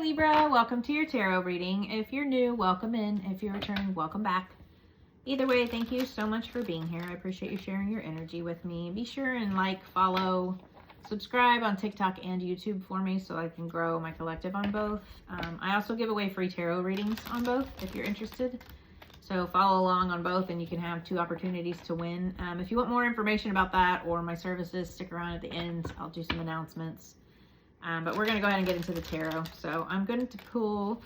Libra, welcome to your tarot reading. If you're new, welcome in. If you're returning, welcome back. Either way, thank you so much for being here. I appreciate you sharing your energy with me. Be sure and like, follow, subscribe on TikTok and YouTube for me so I can grow my collective on both. I also give away free tarot readings on both if you're interested. So follow along on both and you can have 2 opportunities to win. If you want more information about that or my services, stick around at the end. I'll do some announcements. But we're going to go ahead and get into the tarot. So I'm going to pull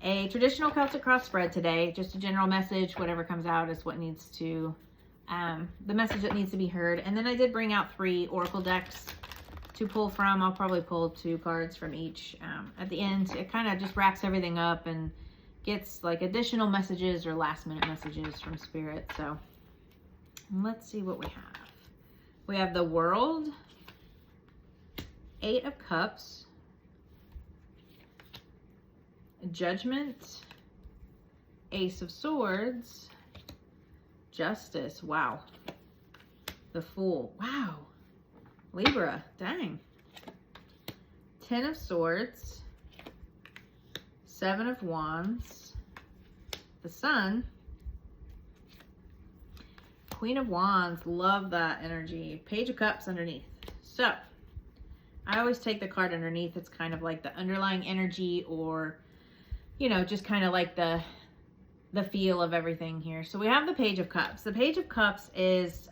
a traditional Celtic cross spread today. Just a general message. Whatever comes out is what needs to, the message that needs to be heard. And then I did bring out 3 oracle decks to pull from. I'll probably pull 2 cards from each. At the end, it kind of just wraps everything up and gets like additional messages or last minute messages from Spirit. So let's see what we have. We have the World, 8 of Cups, Judgment, Ace of Swords, Justice, wow, the Fool, wow, Libra, dang, 10 of Swords, 7 of Wands, the Sun, Queen of Wands, love that energy, Page of Cups underneath. So I always take the card underneath. It's kind of like the underlying energy or, you know, just kind of like the feel of everything here. So we have the Page of Cups. The Page of Cups is,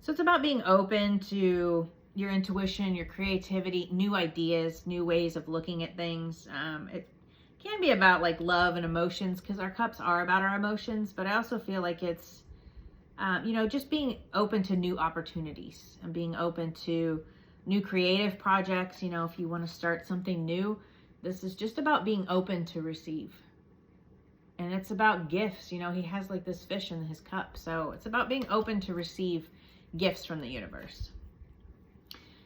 so it's about being open to your intuition, your creativity, new ideas, new ways of looking at things. It can be about like love and emotions because our cups are about our emotions, but I also feel like it's, you know, just being open to new opportunities and being open to new creative projects. You know, if you want to start something new, this is just about being open to receive. And it's about gifts. You know, he has like this fish in his cup. So it's about being open to receive gifts from the universe.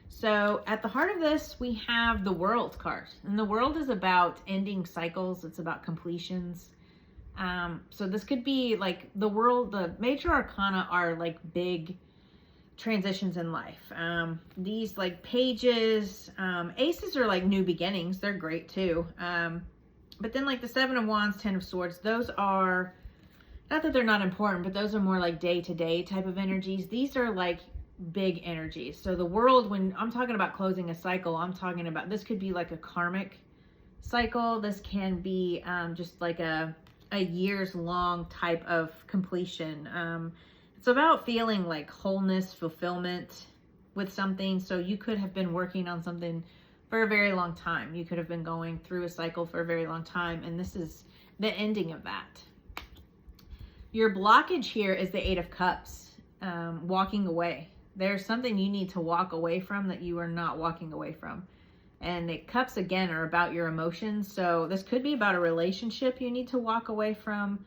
So at the heart of this, we have the World card. And the World is about ending cycles. It's about completions. So this could be like the World, the major arcana are like big transitions in life. These like pages, aces are like new beginnings. They're great too. But then like the 7 of Wands, 10 of Swords, those are, not that they're not important, but those are more like day-to-day type of energies. These are like big energies. So the World, when I'm talking about closing a cycle, I'm talking about, this could be like a karmic cycle. This can be just like a years long type of completion. It's about feeling like wholeness, fulfillment with something. So you could have been working on something for a very long time. You could have been going through a cycle for a very long time. And this is the ending of that. Your blockage here is the 8 of Cups, walking away. There's something you need to walk away from that you are not walking away from. And the cups, again, are about your emotions. So this could be about a relationship you need to walk away from.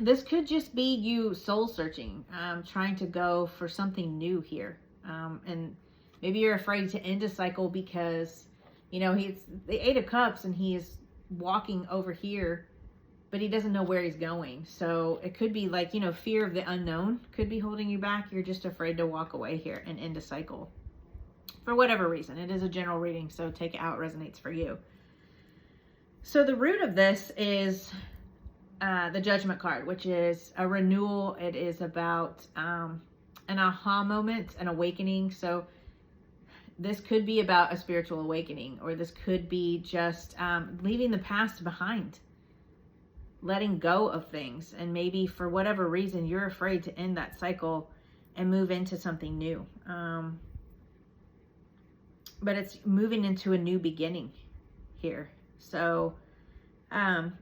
This could just be you soul searching, trying to go for something new here. And maybe you're afraid to end a cycle because, you know, he's the 8 of Cups and he is walking over here, but he doesn't know where he's going. So it could be like, you know, fear of the unknown could be holding you back. You're just afraid to walk away here and end a cycle for whatever reason. It is a general reading, so take it how it resonates for you. So the root of this is the Judgment card, which is a renewal. It is about an aha moment, an awakening. So this could be about a spiritual awakening, or this could be just leaving the past behind, letting go of things. And maybe for whatever reason, you're afraid to end that cycle and move into something new. But it's moving into a new beginning here. So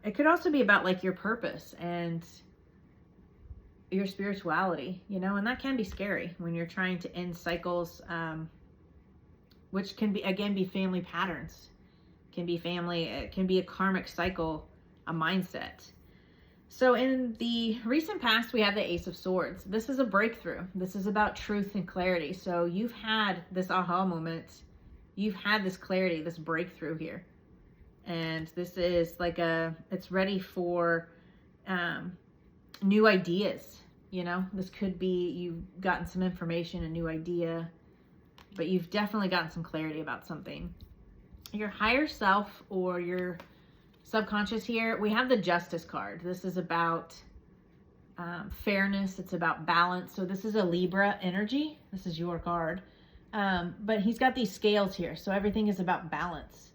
it could also be about like your purpose and your spirituality, you know, and that can be scary when you're trying to end cycles, which can be, again, be family patterns, can be family, it can be a karmic cycle, a mindset. So in the recent past, we have the Ace of Swords. This is a breakthrough. This is about truth and clarity. So you've had this aha moment. You've had this clarity, this breakthrough here. And this is like it's ready for new ideas, you know? This could be you've gotten some information, a new idea, but you've definitely gotten some clarity about something. your higher self or your subconscious here, we have the Justice card. This is about fairness. It's about balance. So this is a Libra energy. This is your card. But he's got these scales here. So everything is about balance.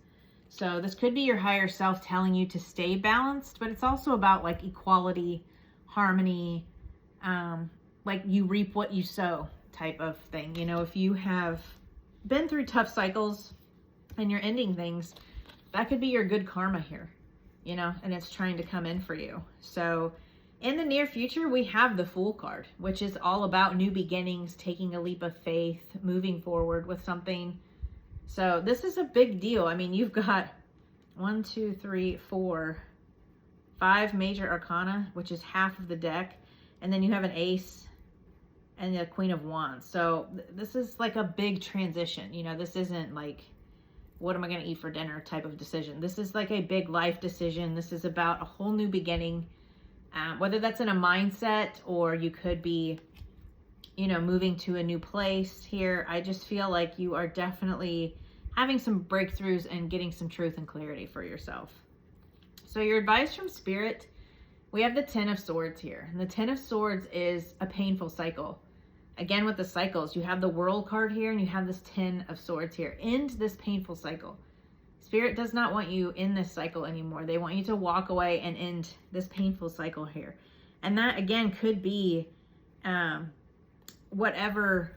So this could be your higher self telling you to stay balanced, but it's also about like equality, harmony, like you reap what you sow type of thing. You know, if you have been through tough cycles and you're ending things, that could be your good karma here, you know, and it's trying to come in for you. So in the near future, we have the Fool card, which is all about new beginnings, taking a leap of faith, moving forward with something. So this is a big deal. I mean, you've got 1, 2, 3, 4, 5 major arcana, which is half of the deck. And then you have an ace and the Queen of Wands. So this is like a big transition. You know, this isn't like, what am I going to eat for dinner type of decision. This is like a big life decision. This is about a whole new beginning, whether that's in a mindset or you could be, you know, moving to a new place here. I just feel like you are definitely having some breakthroughs and getting some truth and clarity for yourself. So your advice from Spirit, we have the 10 of Swords here. And the 10 of Swords is a painful cycle. Again, with the cycles, you have the World card here and you have this 10 of Swords here. End this painful cycle. Spirit does not want you in this cycle anymore. They want you to walk away and end this painful cycle here. And that, again, could be whatever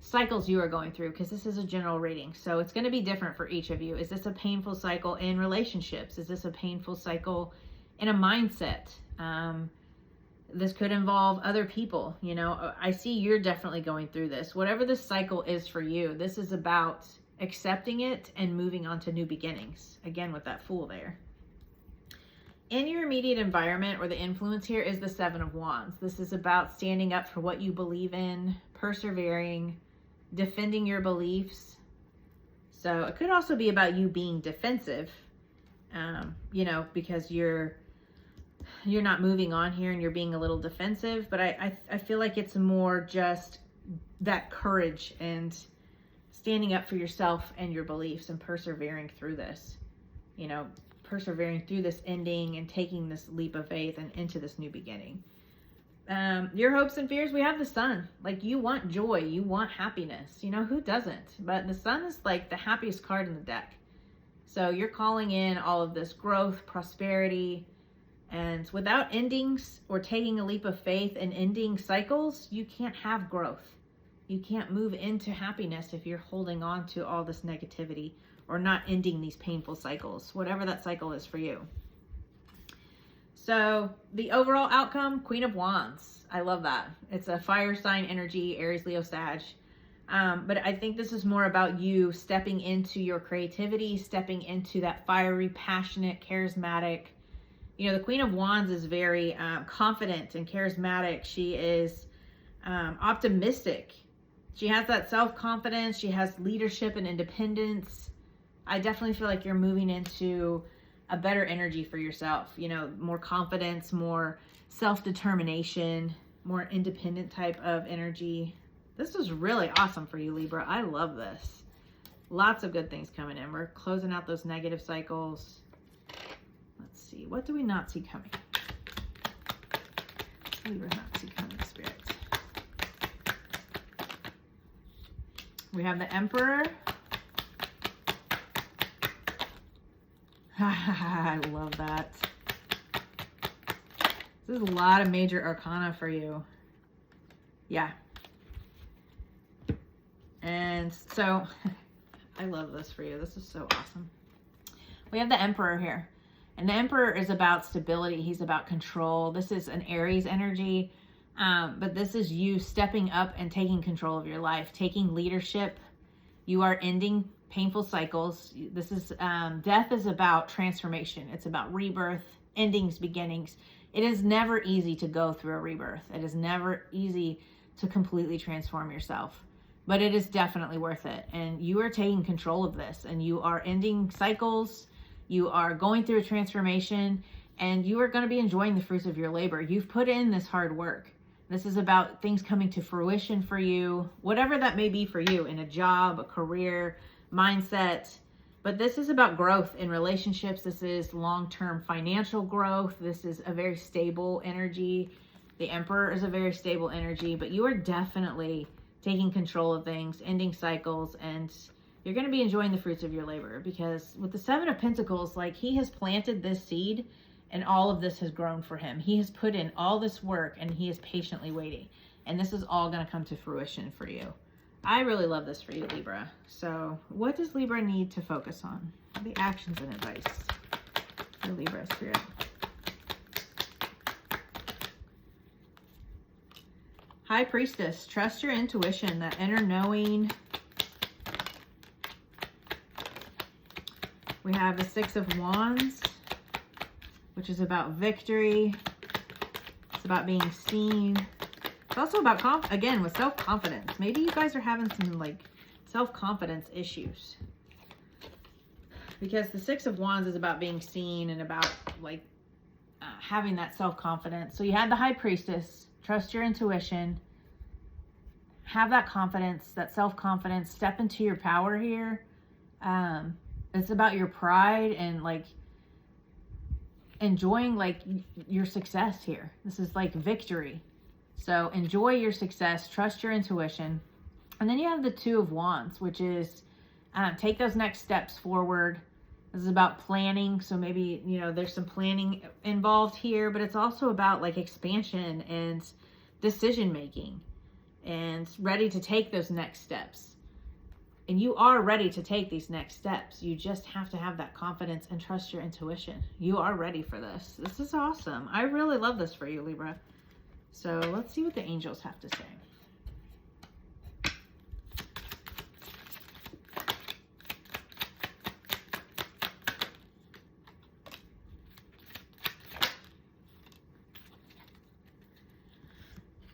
cycles you are going through, because this is a general reading. So it's going to be different for each of you. Is this a painful cycle in relationships? Is this a painful cycle in a mindset? This could involve other people. You know, I see you're definitely going through this. Whatever this cycle is for you, this is about accepting it and moving on to new beginnings. Again, with that Fool there. In your immediate environment, or the influence here, is the 7 of Wands. This is about standing up for what you believe in, persevering, defending your beliefs. So it could also be about you being defensive, you know, because you're not moving on here and you're being a little defensive. But I feel like it's more just that courage and standing up for yourself and your beliefs and persevering through this, you know, persevering through this ending and taking this leap of faith and into this new beginning. Your hopes and fears, we have the Sun. Like, you want joy, you want happiness. You know, who doesn't? But the Sun is like the happiest card in the deck. So you're calling in all of this growth, prosperity, and without endings or taking a leap of faith and ending cycles, you can't have growth. You can't move into happiness if you're holding on to all this negativity or not ending these painful cycles, whatever that cycle is for you. So the overall outcome, Queen of Wands. I love that. It's a fire sign energy, Aries, Leo, Sag. But I think this is more about you stepping into your creativity, stepping into that fiery, passionate, charismatic. You know, the Queen of Wands is very confident and charismatic. She is optimistic. She has that self-confidence. She has leadership and independence. I definitely feel like you're moving into a better energy for yourself. You know, more confidence, more self-determination, more independent type of energy. This is really awesome for you, Libra. I love this. Lots of good things coming in. We're closing out those negative cycles. Let's see. What do we not see coming? Libra not see coming, Spirit. We have the Emperor. I love that. This is a lot of major arcana for you. Yeah. And so, I love this for you. This is so awesome. We have the Emperor here. And the Emperor is about stability. He's about control. This is an Aries energy. But this is you stepping up and taking control of your life, taking leadership. You are ending painful cycles. This is, death is about transformation. It's about rebirth, endings, beginnings. It is never easy to go through a rebirth. It is never easy to completely transform yourself, but it is definitely worth it. And you are taking control of this, and you are ending cycles. You are going through a transformation, and you are going to be enjoying the fruits of your labor. You've put in this hard work. This is about things coming to fruition for you, whatever that may be for you, in a job, a career, mindset. But this is about growth in relationships. This is long-term financial growth. This is a very stable energy. The Emperor is a very stable energy, but you are definitely taking control of things, ending cycles, and you're going to be enjoying the fruits of your labor, because with the Seven of Pentacles, like, he has planted this seed and all of this has grown for him. He has put in all this work and he is patiently waiting. And this is all going to come to fruition for you. I really love this for you, Libra. So what does Libra need to focus on? The actions and advice for Libra Spirit. High Priestess, trust your intuition, that inner knowing. We have the Six of Wands, which is about victory. It's about being seen. It's also about, again, with self-confidence. Maybe you guys are having some, like, self-confidence issues. Because the Six of Wands is about being seen and about, like, having that self-confidence. So you had the High Priestess. Trust your intuition. Have that confidence, that self-confidence. Step into your power here. It's about your pride and, like, enjoying, like, your success here. This is like victory. So enjoy your success, trust your intuition. And then you have the Two of Wands, which is take those next steps forward. This is about planning. So maybe, you know, there's some planning involved here, but it's also about, like, expansion and decision making and ready to take those next steps. And you are ready to take these next steps. You just have to have that confidence and trust your intuition. You are ready for this. This is awesome. I really love this for you, Libra. So let's see what the angels have to say.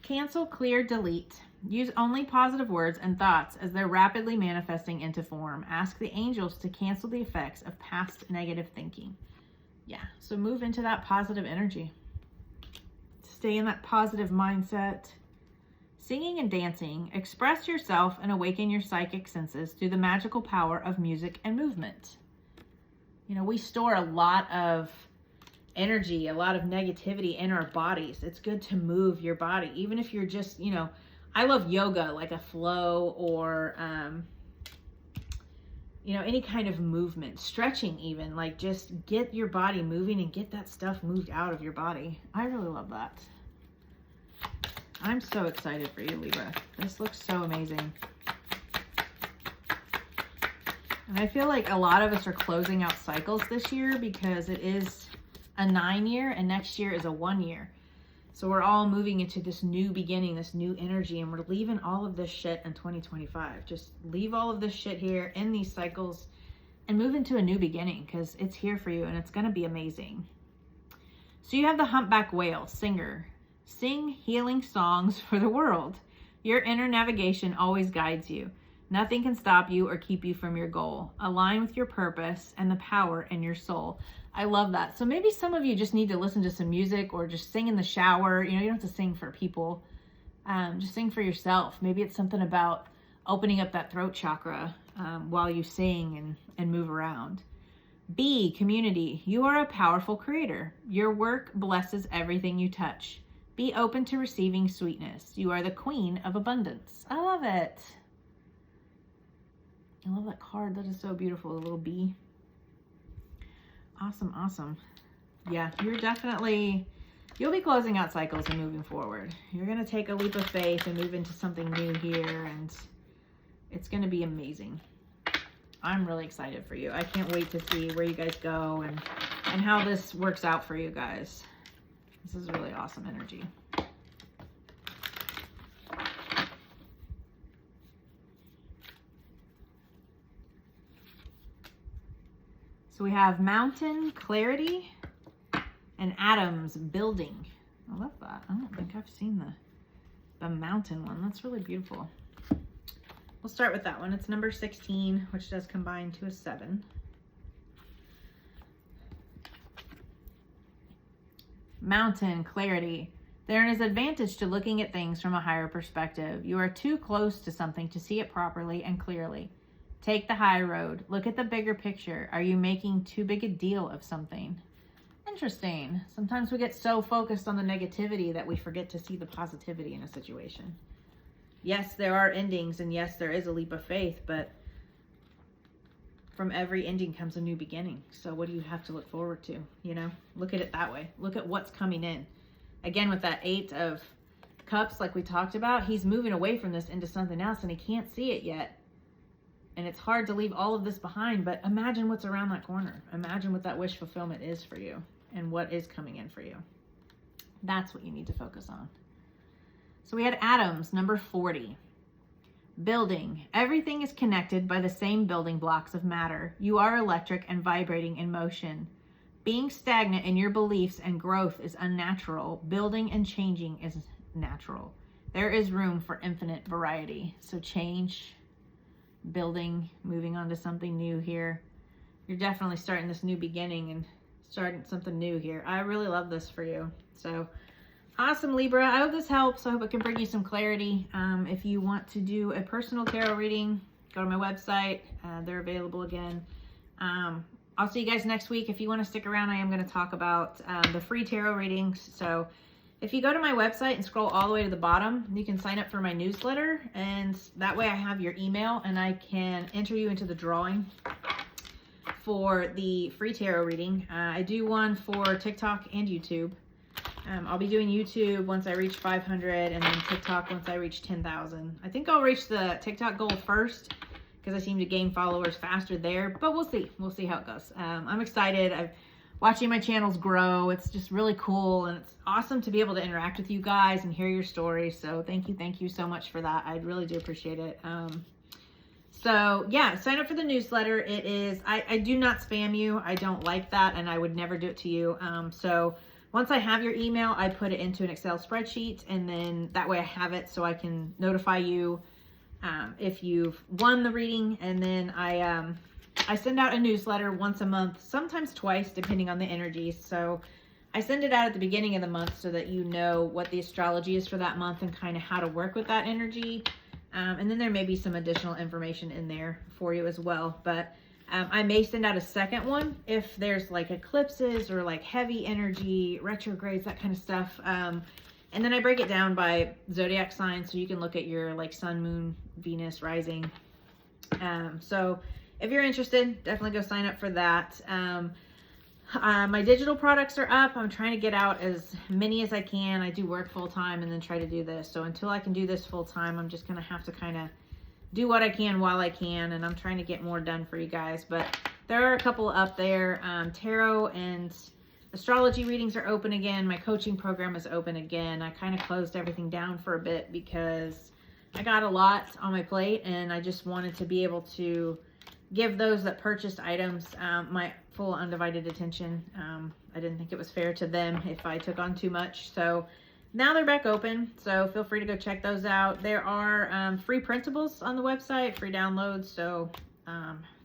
Cancel, clear, delete. Use only positive words and thoughts as they're rapidly manifesting into form. Ask the angels to cancel the effects of past negative thinking. Yeah, so move into that positive energy. Stay in that positive mindset. Singing and dancing. Express yourself and awaken your psychic senses through the magical power of music and movement. You know, we store a lot of energy, a lot of negativity in our bodies. It's good to move your body, even if you're just, you know, I love yoga, like a flow, or, you know, any kind of movement, stretching even, like, just get your body moving and get that stuff moved out of your body. I really love that. I'm so excited for you, Libra. This looks so amazing. And I feel like a lot of us are closing out cycles this year because it is a 9-year and next year is a 1-year. So we're all moving into this new beginning, this new energy, and we're leaving all of this shit in 2025. Just leave all of this shit here in these cycles and move into a new beginning, because it's here for you and it's going to be amazing. So you have the humpback whale, singer. Sing healing songs for the world. Your inner navigation always guides you. Nothing can stop you or keep you from your goal. Align with your purpose and the power in your soul. I love that. So maybe some of you just need to listen to some music or just sing in the shower. You know, you don't have to sing for people. Just sing for yourself. Maybe it's something about opening up that throat chakra while you sing and move around. B, community. You are a powerful creator. Your work blesses everything you touch. Be open to receiving sweetness. You are the queen of abundance. I love it. I love that card. That is so beautiful. The little bee. Awesome, awesome. Yeah, you're definitely, you'll be closing out cycles and moving forward. You're going to take a leap of faith and move into something new here, and it's going to be amazing. I'm really excited for you. I can't wait to see where you guys go and how this works out for you guys. This is really awesome energy. So we have mountain, clarity, and atoms, building. I love that. I don't think I've seen the mountain one. That's really beautiful. We'll start with that one. It's number 16, which does combine to a 7. Mountain, clarity. There is advantage to looking at things from a higher perspective. You are too close to something to see it properly and clearly. Take the high road. Look at the bigger picture. Are you making too big a deal of something? Interesting. Sometimes we get so focused on the negativity that we forget to see the positivity in a situation. Yes, there are endings, and yes, there is a leap of faith, but from every ending comes a new beginning. So what do you have to look forward to? You know, look at it that way. Look at what's coming in. Again, with that 8 of Cups, like we talked about, he's moving away from this into something else, and he can't see it yet. And it's hard to leave all of this behind, but imagine what's around that corner. Imagine what that wish fulfillment is for you and what is coming in for you. That's what you need to focus on. So we had Atoms, number 40. Building. Everything is connected by the same building blocks of matter. You are electric and vibrating in motion. Being stagnant in your beliefs and growth is unnatural. Building and changing is natural. There is room for infinite variety. So change, building, moving on to something new here. You're definitely starting this new beginning and starting something new here. I really love this for you. So awesome, Libra. I hope this helps. I hope it can bring you some clarity. If you want to do a personal tarot reading, go to my website. They're available again. I'll see you guys next week. If you want to stick around, I am going to talk about the free tarot readings. So if you go to my website and scroll all the way to the bottom, you can sign up for my newsletter. And that way I have your email and I can enter you into the drawing for the free tarot reading. I do one for TikTok and YouTube. I'll be doing YouTube once I reach 500 and then TikTok once I reach 10,000. I think I'll reach the TikTok goal first because I seem to gain followers faster there, but we'll see. We'll see how it goes. I'm excited. I'm watching my channels grow. It's just really cool, and it's awesome to be able to interact with you guys and hear your stories. So thank you so much for that. I really do appreciate it. So yeah, sign up for the newsletter. It is, I do not spam you. I don't like that, and I would never do it to you. So once I have your email, I put it into an Excel spreadsheet, and then that way I have it so I can notify you if you've won the reading. And then I send out a newsletter once a month, sometimes twice, depending on the energies. So I send it out at the beginning of the month so that you know what the astrology is for that month and kind of how to work with that energy. And then there may be some additional information in there for you as well. But I may send out a second one if there's like eclipses or like heavy energy, retrogrades, that kind of stuff. And then I break it down by zodiac sign so you can look at your like sun, moon, Venus, rising. So if you're interested, definitely go sign up for that. My digital products are up. I'm trying to get out as many as I can. I do work full time and then try to do this. So until I can do this full time, I'm just going to have to kind of do what I can while I can. And I'm trying to get more done for you guys. But there are a couple up there. Tarot and astrology readings are open again. My coaching program is open again. I kind of closed everything down for a bit because I got a lot on my plate. And I just wanted to be able to give those that purchased items my full undivided attention. I didn't think it was fair to them if I took on too much. So now they're back open. So feel free to go check those out. There are free printables on the website, free downloads. So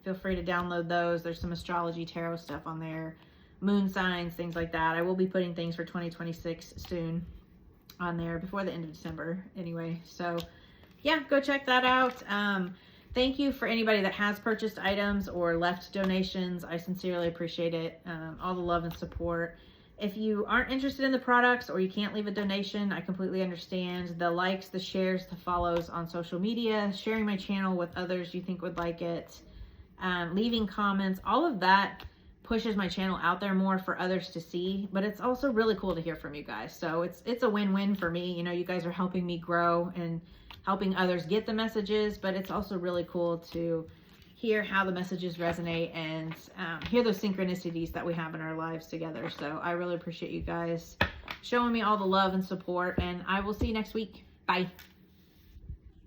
feel free to download those. There's some astrology, tarot stuff on there, moon signs, things like that. I will be putting things for 2026 soon on there before the end of December anyway. So yeah, go check that out. Thank you for anybody that has purchased items or left donations. I sincerely appreciate it. All the love and support. If you aren't interested in the products or you can't leave a donation, I completely understand. The likes, the shares, the follows on social media, sharing my channel with others you think would like it, leaving comments, all of that pushes my channel out there more for others to see. But it's also really cool to hear from you guys. So it's a win-win for me. You know, you guys are helping me grow and helping others get the messages, but it's also really cool to hear how the messages resonate and hear those synchronicities that we have in our lives together. So I really appreciate you guys showing me all the love and support, and I will see you next week. Bye.